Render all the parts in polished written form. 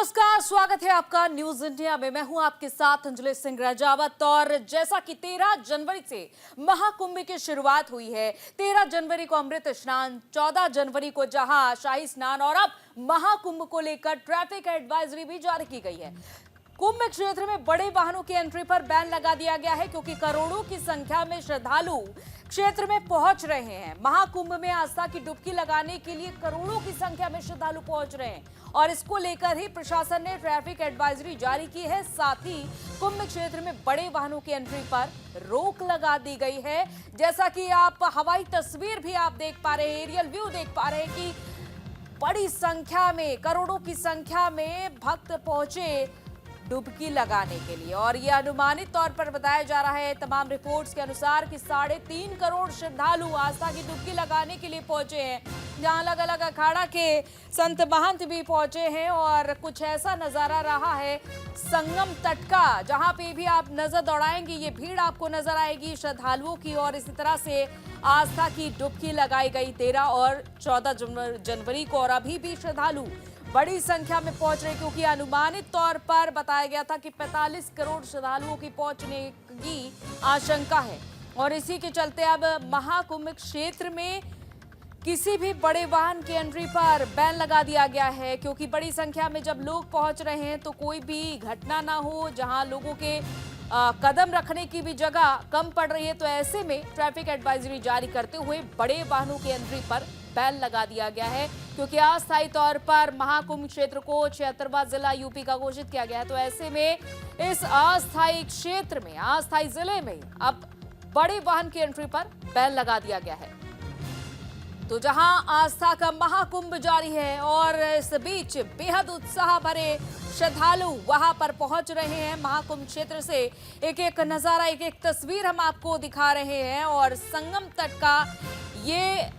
नमस्कार, स्वागत है आपका न्यूज इंडिया में। मैं हूं आपके साथ अंजलि सिंह राजावत। और जैसा कि 13 जनवरी से महाकुंभ की शुरुआत हुई है, 13 जनवरी को अमृत स्नान, 14 जनवरी को जहां शाही स्नान और अब महाकुंभ को लेकर ट्रैफिक एडवाइजरी भी जारी की गई है। कुंभ क्षेत्र में बड़े वाहनों की एंट्री पर बैन लगा दिया गया है, क्योंकि करोड़ों की संख्या में श्रद्धालु क्षेत्र में पहुंच रहे हैं। महाकुंभ में आस्था की डुबकी लगाने के लिए करोड़ों की संख्या में श्रद्धालु पहुंच रहे हैं और इसको लेकर ही प्रशासन ने ट्रैफिक एडवाइजरी जारी की है। साथ ही कुंभ क्षेत्र में बड़े वाहनों की एंट्री पर रोक लगा दी गई है। जैसा कि आप हवाई तस्वीर भी आप देख पा रहे हैं, एरियल व्यू देख पा रहे हैं कि बड़ी संख्या में, करोड़ों की संख्या में भक्त पहुंचे डुबकी लगाने के लिए। और यह अनुमानित तौर पर बताया जा रहा है तमाम रिपोर्ट्स के अनुसार कि 3.5 करोड़ श्रद्धालु आस्था की डुबकी लगाने के लिए पहुंचे हैं, जहां अलग अलग अखाड़ा के संत महंत भी पहुंचे हैं। और कुछ ऐसा नजारा रहा है संगम तट का, जहां पे भी आप नजर दौड़ाएंगे ये भीड़ आपको नजर आएगी श्रद्धालुओं की। और इसी तरह से आस्था की डुबकी लगाई गई 13 और 14 जनवरी को, और अभी भी श्रद्धालु बड़ी संख्या में पहुंच रहे, क्योंकि अनुमानित तौर पर बताया गया था कि 45 करोड़ श्रद्धालुओं की पहुंचने की आशंका है। और इसी के चलते अब महाकुंभ क्षेत्र में किसी भी बड़े वाहन की एंट्री पर बैन लगा दिया गया है, क्योंकि बड़ी संख्या में जब लोग पहुंच रहे हैं तो कोई भी घटना ना हो, जहां लोगों के कदम रखने की भी जगह कम पड़ रही है। तो ऐसे में ट्रैफिक एडवाइजरी जारी करते हुए बड़े वाहनों की एंट्री पर बैन लगा दिया गया है, क्योंकि अस्थायी तौर पर महाकुंभ क्षेत्र को 76वां जिला यूपी का घोषित किया गया है। तो ऐसे में इस अस्थायी क्षेत्र में, अस्थायी जिले में अब बड़े वाहन की एंट्री पर बैन लगा दिया गया है। तो जहां आस्था का महाकुंभ जारी है और इस बीच बेहद उत्साह भरे श्रद्धालु वहां पर पहुंच रहे हैं महाकुंभ क्षेत्र से, एक एक नजारा, एक एक तस्वीर हम आपको दिखा रहे हैं। और संगम तट का ये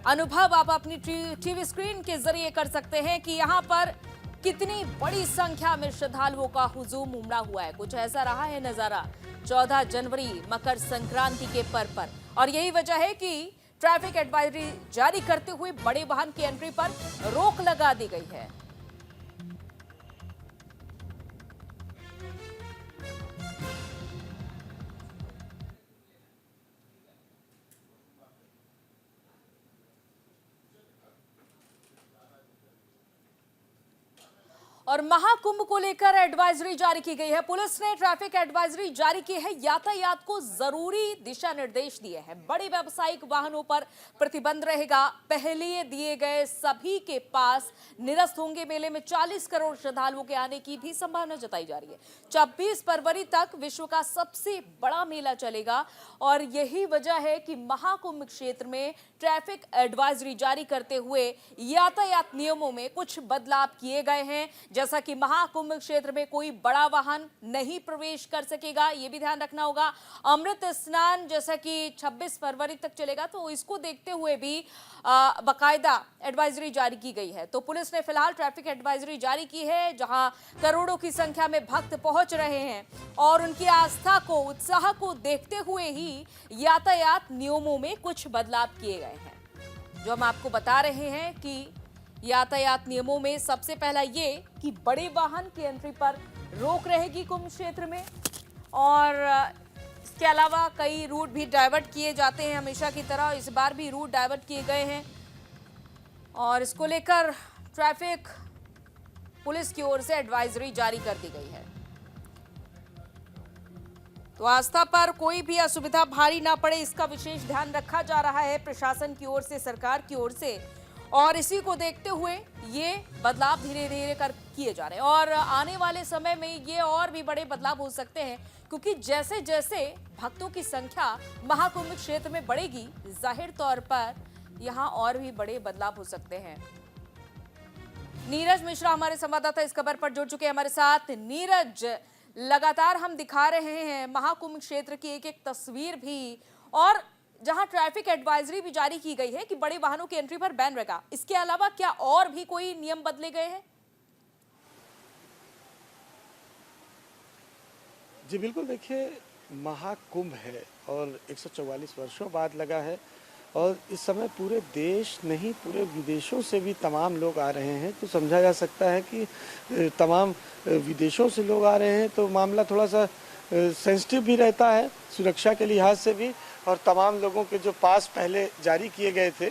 अनुभव आप अपनी टीवी स्क्रीन के जरिए कर सकते हैं कि यहाँ पर कितनी बड़ी संख्या में श्रद्धालुओं का हुजूम उमड़ा हुआ है। कुछ ऐसा रहा है नजारा 14 जनवरी मकर संक्रांति के पर्व पर। और यही वजह है कि ट्रैफिक एडवाइजरी जारी करते हुए बड़े वाहन की एंट्री पर रोक लगा दी गई है। और महाकुंभ को लेकर एडवाइजरी जारी की गई है। पुलिस ने ट्रैफिक एडवाइजरी जारी की है, यातायात को जरूरी दिशा निर्देश दिए हैं। बड़े व्यावसायिक वाहनों पर प्रतिबंध रहेगा। पहले दिए गए सभी के पास निरस्त होंगे। मेले में 40 करोड़ श्रद्धालुओं के आने की भी संभावना जताई जा रही है। 26 फरवरी तक विश्व का सबसे बड़ा मेला चलेगा और यही वजह है कि महाकुंभ क्षेत्र में ट्रैफिक एडवाइजरी जारी करते हुए यातायात नियमों में कुछ बदलाव किए गए हैं। जैसा कि महाकुंभ क्षेत्र में कोई बड़ा वाहन नहीं प्रवेश कर सकेगा, यह भी ध्यान रखना होगा। अमृत स्नान जैसा कि 26 फरवरी तक चलेगा, तो इसको देखते हुए भी बाकायदा एडवाइजरी जारी की गई है। तो पुलिस ने फिलहाल ट्रैफिक एडवाइजरी जारी की है, जहां करोड़ों की संख्या में भक्त पहुंच रहे हैं और उनकी आस्था को, उत्साह को देखते हुए ही यातायात नियमों में कुछ बदलाव किए गए हैं, जो हम आपको बता रहे हैं कि यातायात नियमों में सबसे पहला ये कि बड़े वाहन की एंट्री पर रोक रहेगी कुंभ क्षेत्र में। और इसके अलावा कई रूट भी डाइवर्ट किए जाते हैं हमेशा की तरह, इस बार भी रूट डाइवर्ट किए गए हैं और इसको लेकर ट्रैफिक पुलिस की ओर से एडवाइजरी जारी कर दी गई है। तो आस्था पर कोई भी असुविधा भारी ना पड़े, इसका विशेष ध्यान रखा जा रहा है प्रशासन की ओर से, सरकार की ओर से। और इसी को देखते हुए ये बदलाव धीरे धीरे कर किए जा रहे हैं और आने वाले समय में ये और भी बड़े बदलाव हो सकते हैं, क्योंकि जैसे जैसे भक्तों की संख्या महाकुंभ क्षेत्र में बढ़ेगी, जाहिर तौर पर यहाँ और भी बड़े बदलाव हो सकते हैं। नीरज मिश्रा हमारे संवाददाता इस खबर पर जुड़ चुके हैं हमारे साथ। नीरज, लगातार हम दिखा रहे हैं महाकुंभ क्षेत्र की एक एक तस्वीर भी, और जहां ट्रैफिक एडवाइजरी भी जारी की गई है कि बड़े वाहनों की एंट्री पर बैन रहेगा। इसके अलावा क्या और भी कोई नियम बदले गए हैं? जी बिल्कुल, देखिए महाकुंभ है और 144 वर्षों बाद लगा है और इस समय पूरे देश नहीं पूरे विदेशों से भी तमाम लोग आ रहे हैं, तो समझा जा सकता है कि तमाम विदेशों से लोग आ रहे हैं तो मामला थोड़ा सा सेंसिटिव भी रहता है सुरक्षा के लिहाज से भी। और तमाम लोगों के जो पास पहले जारी किए गए थे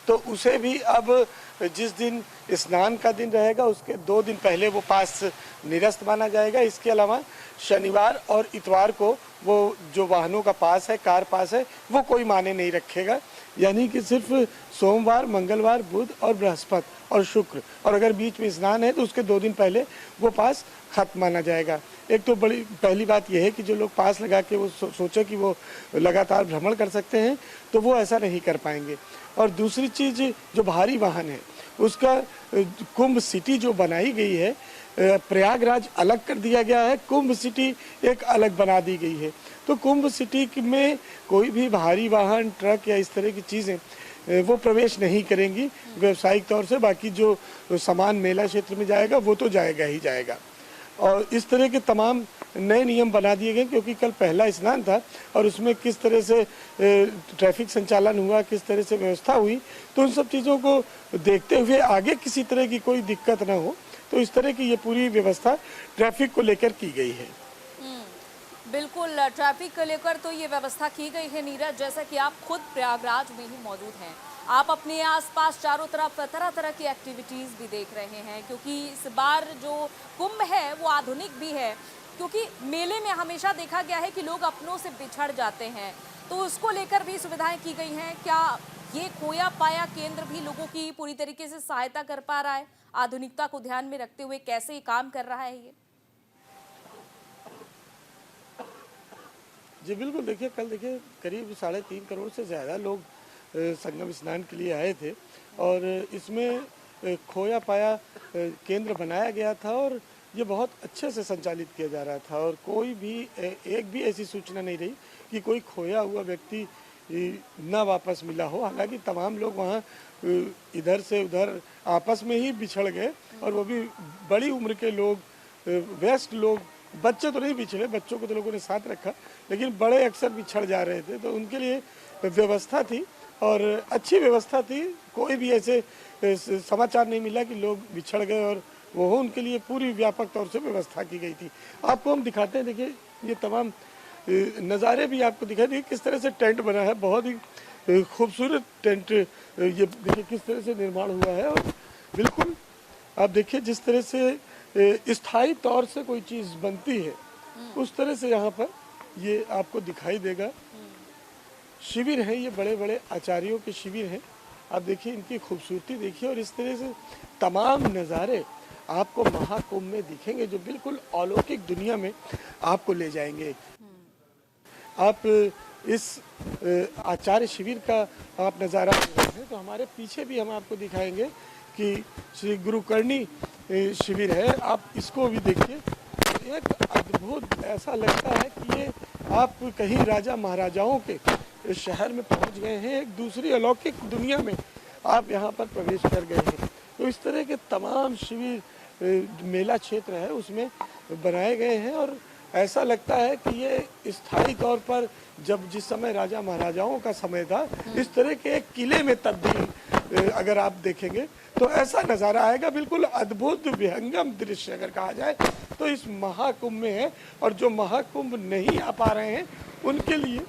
तो उसे भी अब जिस दिन स्नान का दिन रहेगा उसके 2 दिन पहले वो पास निरस्त माना जाएगा। इसके अलावा शनिवार और इतवार को वो जो वाहनों का पास है, कार पास है, वो कोई माने नहीं रखेगा। यानी कि सिर्फ सोमवार, मंगलवार, बुध और बृहस्पति और शुक्र, और अगर बीच में स्नान है तो उसके 2 दिन पहले वो पास खत्म माना जाएगा। एक तो बड़ी पहली बात यह है कि जो लोग पास लगा के वो सोचे कि वो लगातार भ्रमण कर सकते हैं तो वो ऐसा नहीं कर पाएंगे। और दूसरी चीज़, जो भारी वाहन है उसका कुंभ सिटी जो बनाई गई है, प्रयागराज अलग कर दिया गया है, कुंभ सिटी एक अलग बना दी गई है। तो कुंभ सिटी में कोई भी भारी वाहन, ट्रक या इस तरह की चीज़ें वो प्रवेश नहीं करेंगी व्यावसायिक तौर से। बाकी जो सामान मेला क्षेत्र में जाएगा वो तो जाएगा ही जाएगा। और इस तरह के तमाम नए नियम बना दिए गए क्योंकि कल पहला स्नान था और उसमें किस तरह से ट्रैफिक संचालन हुआ, किस तरह से व्यवस्था हुई, तो उन सब चीज़ों को देखते हुए आगे किसी तरह की कोई दिक्कत ना हो, तो इस तरह की ये पूरी व्यवस्था ट्रैफिक को लेकर की गई है। बिल्कुल, ट्रैफिक को लेकर तो ये व्यवस्था की गई है नीरज। जैसा कि आप खुद प्रयागराज में ही मौजूद हैं, आप अपने आसपास चारों तरफ तरह तरह की एक्टिविटीज़ भी देख रहे हैं क्योंकि इस बार जो कुंभ है वो आधुनिक भी है। क्योंकि मेले में हमेशा देखा गया है कि लोग अपनों से बिछड़ जाते हैं, तो उसको लेकर भी सुविधाएं की गई हैं। क्या ये खोया पाया केंद्र भी लोगों की पूरी तरीके से सहायता कर पा रहा है? आधुनिकता को ध्यान में रखते हुए कैसे ये काम कर रहा है ये? जी बिल्कुल, देखिए कल देखिए करीब 3.5 करोड़ से ज़्यादा लोग संगम स्नान के लिए आए थे और इसमें खोया पाया केंद्र बनाया गया था और ये बहुत अच्छे से संचालित किया जा रहा था। और कोई भी एक भी ऐसी सूचना नहीं रही कि कोई खोया हुआ व्यक्ति ना वापस मिला हो। हालांकि तमाम लोग वहाँ इधर से उधर आपस में ही बिछड़ गए और वो भी बड़ी उम्र के लोग, वयस्क लोग, बच्चे तो नहीं बिछड़े, बच्चों को तो लोगों ने साथ रखा, लेकिन बड़े अक्सर बिछड़ जा रहे थे। तो उनके लिए व्यवस्था थी और अच्छी व्यवस्था थी। कोई भी ऐसे समाचार नहीं मिला कि लोग बिछड़ गए और वो हो, उनके लिए पूरी व्यापक तौर से व्यवस्था की गई थी। आपको हम दिखाते हैं, देखिए ये तमाम नज़ारे भी आपको दिखाई देंगे किस तरह से टेंट बना है। बहुत ही खूबसूरत टेंट, ये देखिए किस तरह से निर्माण हुआ है। और बिल्कुल आप देखिए जिस तरह से स्थायी तौर से कोई चीज़ बनती है उस तरह से यहाँ पर ये आपको दिखाई देगा। शिविर है, ये बड़े बड़े आचार्यों के शिविर हैं। आप देखिए इनकी खूबसूरती देखिए और इस तरह से तमाम नज़ारे आपको महाकुंभ में दिखेंगे जो बिल्कुल अलौकिक दुनिया में आपको ले जाएंगे। आप इस आचार्य शिविर का आप नज़ारा देख रहे हैं तो हमारे पीछे भी हम आपको दिखाएंगे कि श्री गुरुकर्णी शिविर है। आप इसको भी देखिए, एक अद्भुत, ऐसा लगता है कि ये आप कहीं राजा महाराजाओं के शहर में पहुंच गए हैं, एक दूसरी अलौकिक दुनिया में आप यहाँ पर प्रवेश कर गए हैं। तो इस तरह के तमाम शिविर मेला क्षेत्र है उसमें बनाए गए हैं और ऐसा लगता है कि ये स्थायी तौर पर जब जिस समय राजा महाराजाओं का समय था इस तरह के एक किले में तब्दील अगर आप देखेंगे तो ऐसा नज़ारा आएगा। बिल्कुल अद्भुत विहंगम दृश्य अगर कहा जाए तो इस महाकुंभ में है। और जो महाकुंभ नहीं आ पा रहे हैं उनके लिए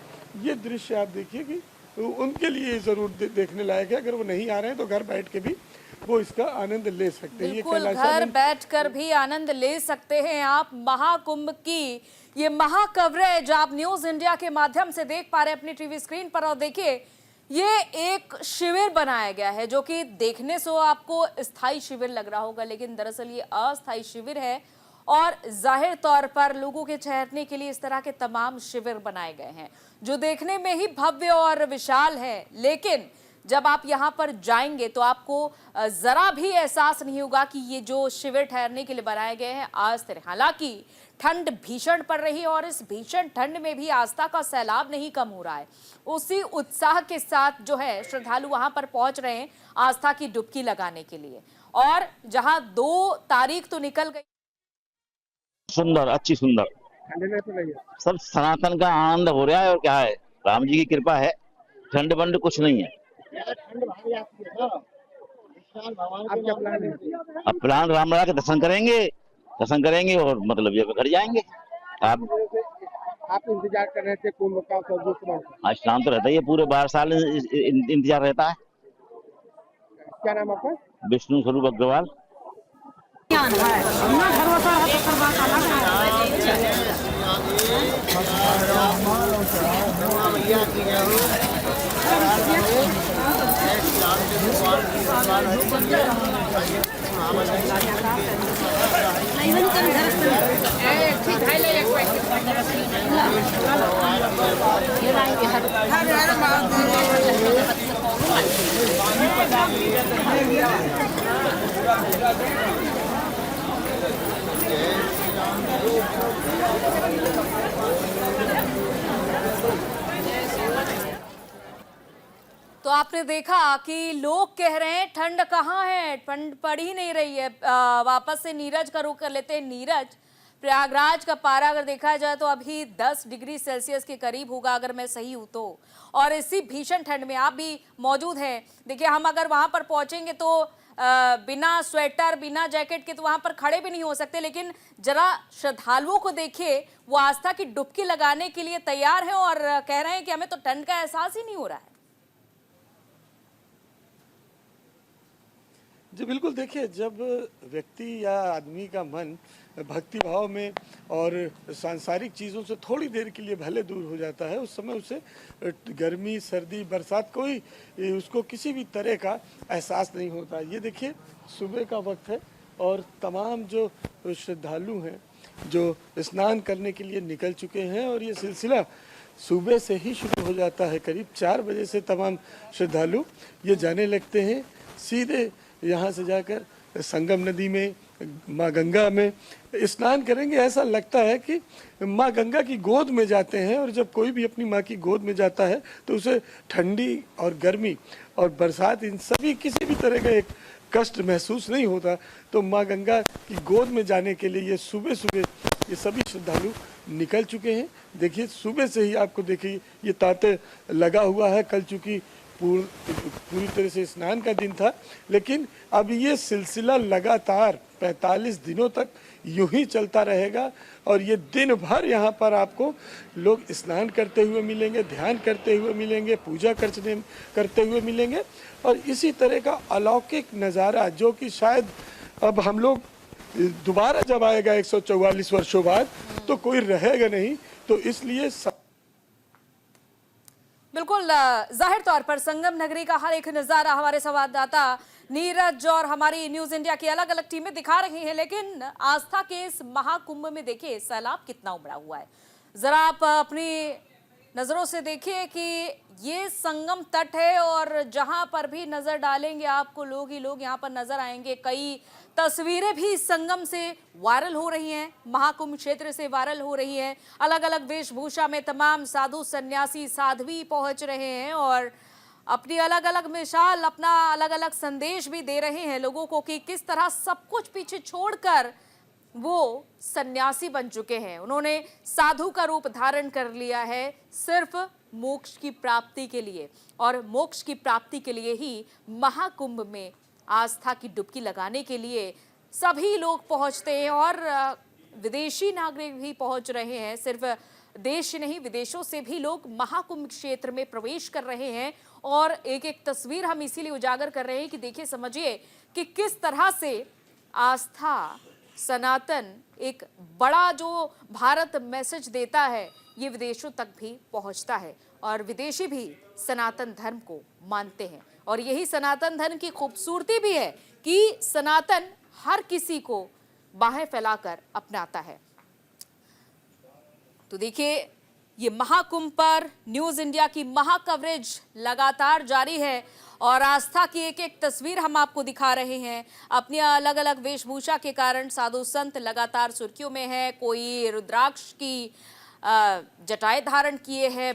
ये दृश्य आप देखिए कि उनके लिए ज़रूर देखने लायक है। अगर वो नहीं आ रहे हैं तो घर बैठ के भी वो इसका आनंद ले सकते हैं। बिल्कुल, घर बैठकर भी आनंद ले सकते हैं आप महाकुंभ की ये महा कवरेज आप न्यूज इंडिया के माध्यम से देख पा रहे हैं अपनी टीवी स्क्रीन पर। और देखिए ये एक शिविर बनाया गया है जो कि देखने से आपको स्थायी शिविर लग रहा होगा, लेकिन दरअसल ये अस्थायी शिविर है। और जाहिर तौर पर लोगों के ठहरने के लिए इस तरह के तमाम शिविर बनाए गए हैं जो देखने में ही भव्य और विशाल है, लेकिन जब आप यहाँ पर जाएंगे तो आपको जरा भी एहसास नहीं होगा कि ये जो शिविर ठहरने के लिए बनाए गए हैं अस्थिर। हालांकि ठंड भीषण पड़ रही है और इस भीषण ठंड में भी आस्था का सैलाब नहीं कम हो रहा है। उसी उत्साह के साथ जो है श्रद्धालु वहां पर पहुंच रहे हैं आस्था की डुबकी लगाने के लिए। और जहां 2 तारीख तो निकल गई, सुंदर, अच्छी सुंदर, सब सनातन का आनंद हो रहा है। और क्या है, राम जी की कृपा है, ठंड बंड कुछ नहीं है। आपका प्लान है? अब प्लान रामलला के दर्शन करेंगे और मतलब ये घर जाएंगे। आप आप इंतजार कर रहे थे कुंभ का 24 का। आज शाम तो रहता ही है, पूरे 12 साल इंतजार रहता है। क्या नाम आपका? विष्णु स्वरूप अग्रवाल। तो आपने देखा कि लोग कह रहे हैं ठंड कहाँ है, ठंड पड़ ही नहीं रही है। वापस से नीरज का रुख कर लेते हैं। नीरज, प्रयागराज का पारा अगर देखा जाए तो अभी 10 डिग्री सेल्सियस के करीब होगा अगर मैं सही हूं तो, और इसी भीषण ठंड में आप भी मौजूद हैं। देखिए, हम अगर वहां पर पहुंचेंगे तो बिना स्वेटर बिना जैकेट के तो वहां पर खड़े भी नहीं हो सकते, लेकिन जरा श्रद्धालुओं को देखिए, वो आस्था की डुबकी लगाने के लिए तैयार हैं और कह रहे हैं कि हमें तो ठंड का एहसास ही नहीं हो रहा है। जी बिल्कुल, देखिए, जब व्यक्ति या आदमी का मन भक्ति भाव में और सांसारिक चीज़ों से थोड़ी देर के लिए भले दूर हो जाता है, उस समय उसे गर्मी, सर्दी, बरसात कोई उसको किसी भी तरह का एहसास नहीं होता। ये देखिए, सुबह का वक्त है और तमाम जो श्रद्धालु हैं जो स्नान करने के लिए निकल चुके हैं, और ये सिलसिला सुबह से ही शुरू हो जाता है। करीब 4 बजे से तमाम श्रद्धालु ये जाने लगते हैं, सीधे यहाँ से जाकर संगम नदी में माँ गंगा में स्नान करेंगे। ऐसा लगता है कि माँ गंगा की गोद में जाते हैं, और जब कोई भी अपनी माँ की गोद में जाता है तो उसे ठंडी और गर्मी और बरसात, इन सभी किसी भी तरह का एक कष्ट महसूस नहीं होता। तो माँ गंगा की गोद में जाने के लिए ये सुबह सुबह ये सभी श्रद्धालु निकल चुके हैं। देखिए, सुबह से ही आपको देखिए ये तांते लगा हुआ है। कल चूँकि पूरी तरह से स्नान का दिन था, लेकिन अब ये सिलसिला लगातार 45 दिनों तक यूं ही चलता रहेगा, और ये दिन भर यहाँ पर आपको लोग स्नान करते हुए मिलेंगे, ध्यान करते हुए मिलेंगे, पूजा करते हुए मिलेंगे, और इसी तरह का अलौकिक नज़ारा जो कि शायद अब हम लोग दोबारा जब आएगा 144 वर्षों बाद तो कोई रहेगा नहीं। तो इसलिए बिल्कुल, जाहिर तौर पर संगम नगरी का हर एक नजारा हमारे संवाददाता नीरज और हमारी न्यूज इंडिया की अलग अलग टीमें दिखा रही हैं, लेकिन आस्था के इस महाकुंभ में देखिए सैलाब कितना उमड़ा हुआ है। जरा आप अपनी नजरों से देखिए कि ये संगम तट है और जहां पर भी नजर डालेंगे आपको लोग ही लोग यहाँ पर नजर आएंगे। कई तस्वीरें भी संगम से वायरल हो रही हैं, महाकुंभ क्षेत्र से वायरल हो रही हैं। अलग अलग वेशभूषा में तमाम साधु सन्यासी साध्वी पहुंच रहे हैं और अपनी अलग अलग मिसाल, अपना अलग अलग संदेश भी दे रहे हैं लोगों को कि किस तरह सब कुछ पीछे छोड़कर वो सन्यासी बन चुके हैं। उन्होंने साधु का रूप धारण कर लिया है सिर्फ मोक्ष की प्राप्ति के लिए, और मोक्ष की प्राप्ति के लिए ही महाकुंभ में आस्था की डुबकी लगाने के लिए सभी लोग पहुंचते हैं, और विदेशी नागरिक भी पहुंच रहे हैं। सिर्फ देश नहीं, विदेशों से भी लोग महाकुंभ क्षेत्र में प्रवेश कर रहे हैं, और एक एक तस्वीर हम इसीलिए उजागर कर रहे हैं कि देखिए, समझिए कि किस तरह से आस्था, सनातन एक बड़ा जो भारत मैसेज देता है, ये विदेशों तक भी पहुंचता है, और विदेशी भी सनातन धर्म को मानते हैं। और यही सनातन धर्म की खूबसूरती भी है कि सनातन हर किसी को बाहें फैलाकर अपनाता है। तो देखिए, ये महाकुंभ पर न्यूज इंडिया की महा कवरेज लगातार जारी है, और आस्था की एक एक तस्वीर हम आपको दिखा रहे हैं। अपनी अलग अलग वेशभूषा के कारण साधु संत लगातार सुर्खियों में है। कोई रुद्राक्ष की जटाएं धारण किए हैं,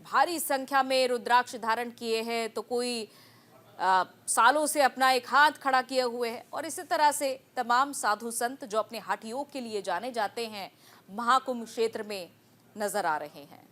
भारी संख्या में रुद्राक्ष धारण किए हैं, तो कोई सालों से अपना एक हाथ खड़ा किए हुए है, और इसी तरह से तमाम साधु संत जो अपने हठ योग के लिए जाने जाते हैं महाकुंभ क्षेत्र में नजर आ रहे हैं।